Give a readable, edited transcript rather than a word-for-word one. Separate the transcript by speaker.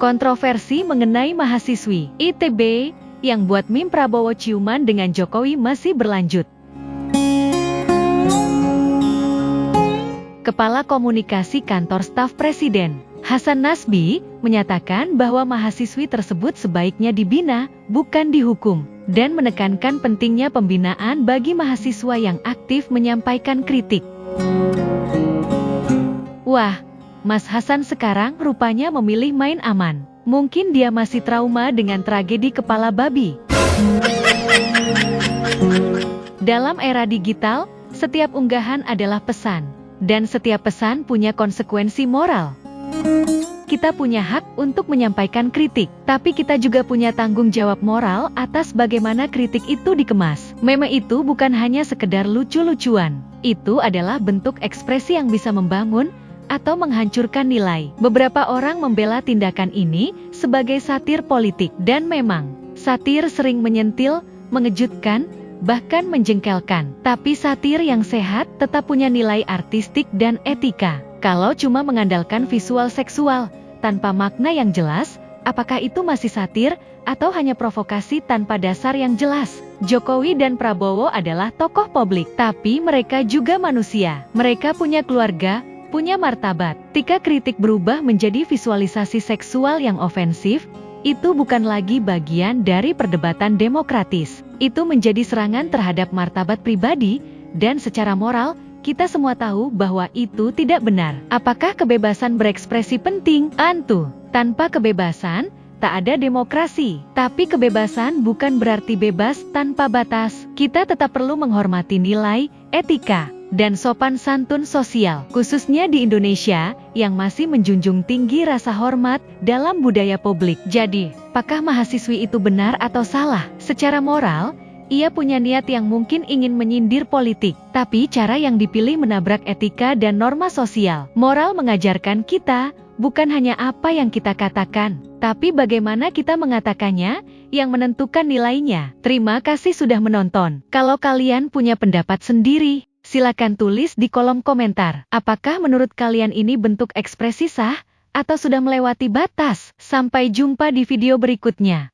Speaker 1: Kontroversi mengenai mahasiswi ITB yang buat meme Prabowo ciuman dengan Jokowi masih berlanjut. Kepala Komunikasi Kantor Staf Presiden, Hasan Nasbi, menyatakan bahwa mahasiswi tersebut sebaiknya dibina, bukan dihukum, dan menekankan pentingnya pembinaan bagi mahasiswa yang aktif menyampaikan kritik. Wah, Mas Hasan sekarang rupanya memilih main aman. Mungkin dia masih trauma dengan tragedi kepala babi. Dalam era digital, setiap unggahan adalah pesan, dan setiap pesan punya konsekuensi moral. Kita punya hak untuk menyampaikan kritik, tapi kita juga punya tanggung jawab moral atas bagaimana kritik itu dikemas. Meme itu bukan hanya sekedar lucu-lucuan. Itu adalah bentuk ekspresi yang bisa membangun atau menghancurkan nilai. Beberapa orang membela tindakan ini sebagai satir politik, dan memang, satir sering menyentil, mengejutkan, bahkan menjengkelkan. Tapi satir yang sehat tetap punya nilai artistik dan etika. Kalau cuma mengandalkan visual seksual tanpa makna yang jelas, apakah itu masih satir atau hanya provokasi tanpa dasar yang jelas? Jokowi dan Prabowo adalah tokoh publik, tapi mereka juga manusia. Mereka punya keluarga, punya martabat. Ketika kritik berubah menjadi visualisasi seksual yang ofensif, itu bukan lagi bagian dari perdebatan demokratis. Itu menjadi serangan terhadap martabat pribadi, dan secara moral, kita semua tahu bahwa itu tidak benar. Apakah kebebasan berekspresi penting? Tentu. Tanpa kebebasan, tak ada demokrasi. Tapi kebebasan bukan berarti bebas tanpa batas. Kita tetap perlu menghormati nilai, etika, dan sopan santun sosial, khususnya di Indonesia, yang masih menjunjung tinggi rasa hormat dalam budaya publik. Jadi, apakah mahasiswi itu benar atau salah? Secara moral, ia punya niat yang mungkin ingin menyindir politik, tapi cara yang dipilih menabrak etika dan norma sosial. Moral mengajarkan kita, bukan hanya apa yang kita katakan, tapi bagaimana kita mengatakannya, yang menentukan nilainya. Terima kasih sudah menonton. Kalau kalian punya pendapat sendiri, silakan tulis di kolom komentar. Apakah menurut kalian ini bentuk ekspresi sah, atau sudah melewati batas? Sampai jumpa di video berikutnya.